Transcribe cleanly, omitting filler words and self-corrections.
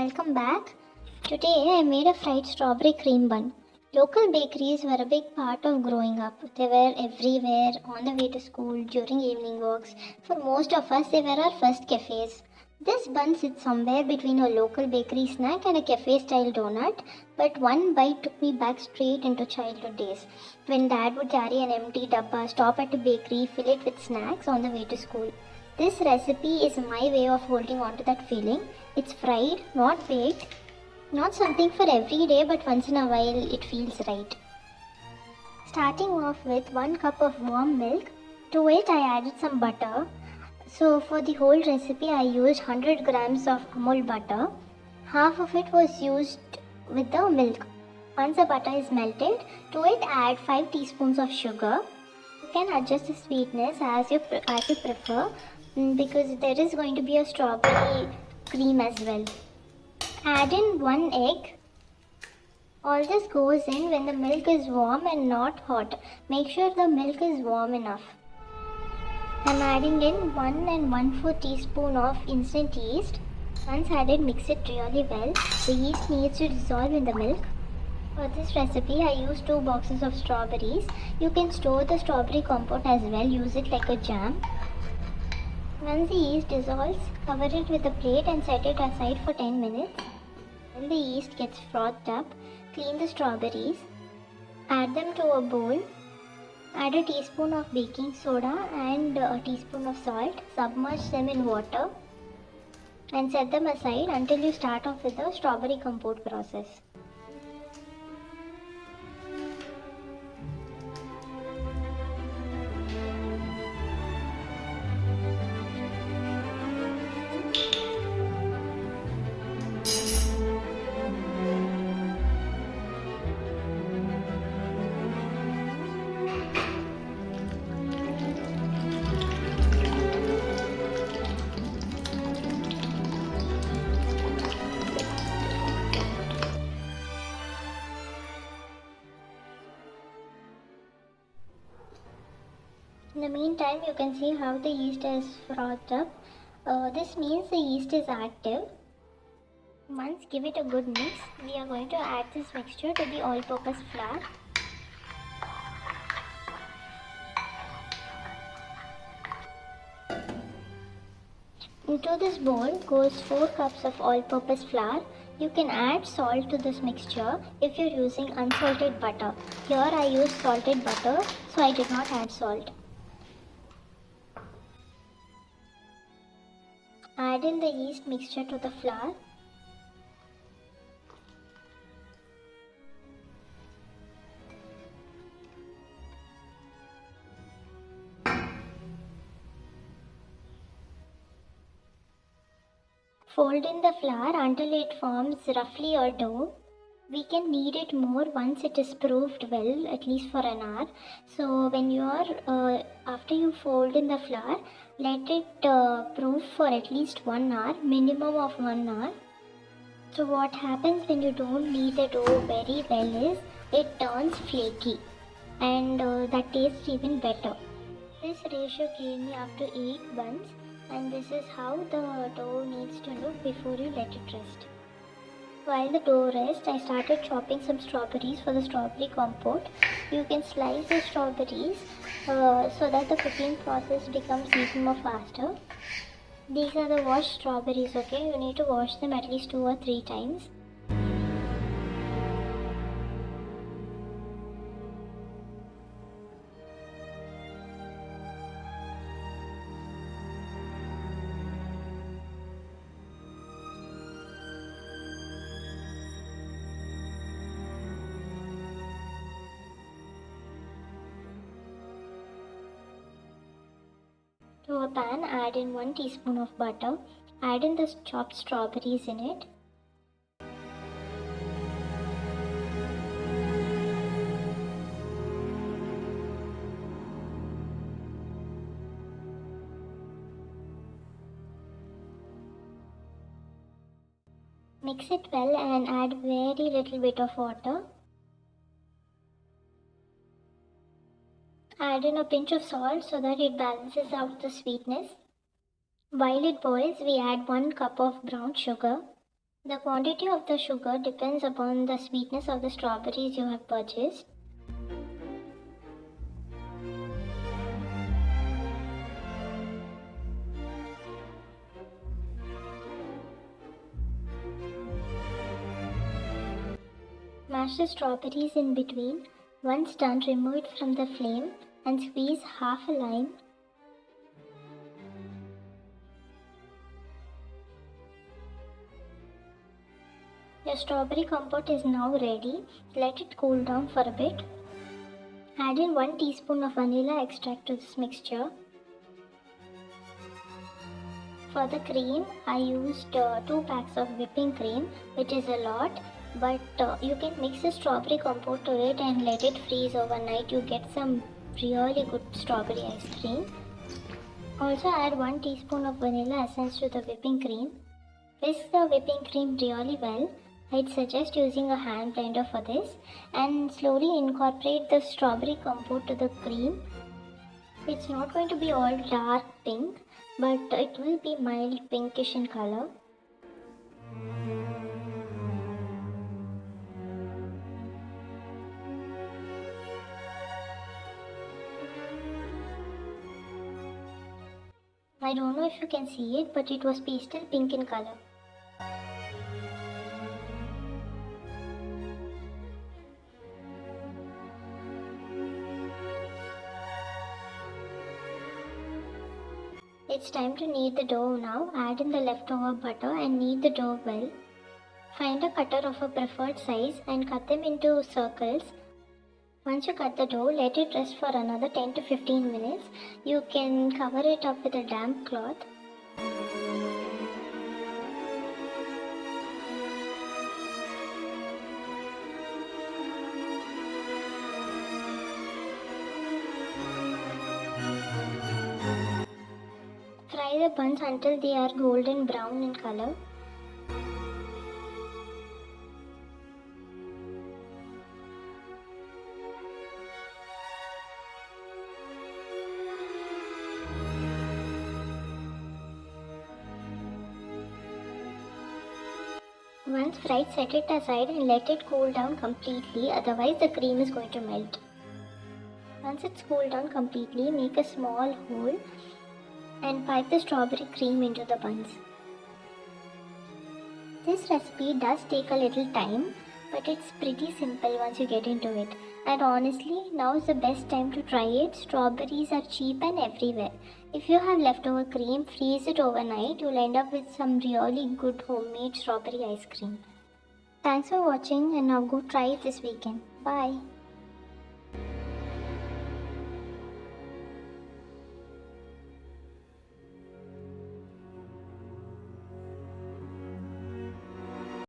Welcome back. Today I made a fried strawberry cream bun. Local bakeries were a big part of growing up. They were everywhere, on the way to school, during evening walks. For most of us, they were our first cafes. This bun sits somewhere between a local bakery snack and a cafe style donut, but one bite took me back straight into childhood days. When dad would carry an empty dabba, stop at a bakery, fill it with snacks on the way to school. This recipe is my way of holding on to that feeling. It's fried, not baked, not something for every day, but once in a while it feels right. Starting off with 1 cup of warm milk. To it I added some butter. So for the whole recipe I used 100 grams of Amul butter. Half of it was used with the milk. Once the butter is melted, to it add 5 teaspoons of sugar. You can adjust the sweetness as you prefer because there is going to be a strawberry cream as well. Add in 1 egg. All this goes in when the milk is warm and not hot. Make sure the milk is warm enough. I am adding in 1 and 1/4 teaspoon of instant yeast. Once added, mix it really well. The yeast needs to dissolve in the milk. For this recipe, I used 2 boxes of strawberries. You can store the strawberry compote as well. Use it like a jam. Once the yeast dissolves, cover it with a plate and set it aside for 10 minutes. When the yeast gets frothed up, clean the strawberries, add them to a bowl, add a teaspoon of baking soda and a teaspoon of salt, submerge them in water and set them aside until you start off with the strawberry compote process. In the meantime, you can see how the yeast is frothed up. This means the yeast is active. Once give it a good mix, we are going to add this mixture to the all-purpose flour. Into this bowl goes 4 cups of all-purpose flour. You can add salt to this mixture if you're using unsalted butter. Here I used salted butter, so I did not add salt. Add in the yeast mixture to the flour. Fold in the flour until it forms roughly a dough. We can knead it more once it is proofed well, at least for an hour. So when you are, after you fold in the flour, let it proof for at least 1 hour, minimum of 1 hour. So what happens when you don't knead the dough very well is, it turns flaky and that tastes even better. This ratio gave me up to 8 buns, and this is how the dough needs to look before you let it rest. While the dough rests, I started chopping some strawberries for the strawberry compote. You can slice the strawberries so that the cooking process becomes even more faster. These are the washed strawberries, okay? You need to wash them at least 2 or 3 times. To a pan, add in 1 teaspoon of butter. Add in the chopped strawberries in it. Mix it well and add very little bit of water. Add in a pinch of salt so that it balances out the sweetness. While it boils, we add 1 cup of brown sugar. The quantity of the sugar depends upon the sweetness of the strawberries you have purchased. Mash the strawberries in between. Once done, remove it from the flame and squeeze half a lime. Your strawberry compote is now ready. Let it cool down for a bit. Add in 1 teaspoon of vanilla extract to this mixture. For the cream, I used 2 packs of whipping cream, which is a lot, but you can mix the strawberry compote to it and let it freeze overnight. You get some really good strawberry ice cream. Also add 1 teaspoon of vanilla essence to the whipping cream. Whisk the whipping cream really well. I'd suggest using a hand blender for this, and slowly incorporate the strawberry compote to the cream. It's not going to be all dark pink, but it will be mild pinkish in color. I don't know if you can see it, but it was pastel pink in color. It's time to knead the dough now. Add in the leftover butter and knead the dough well. Find a cutter of a preferred size and cut them into circles. Once you cut the dough, let it rest for another 10 to 15 minutes. You can cover it up with a damp cloth. Fry the buns until they are golden brown in color. Once fried, set it aside and let it cool down completely, otherwise the cream is going to melt. Once it's cooled down completely, make a small hole and pipe the strawberry cream into the buns. This recipe does take a little time, but it's pretty simple once you get into it. And honestly, now is the best time to try it. Strawberries are cheap and everywhere. If you have leftover cream, freeze it overnight. You'll end up with some really good homemade strawberry ice cream. Thanks for watching, and now go try it this weekend. Bye.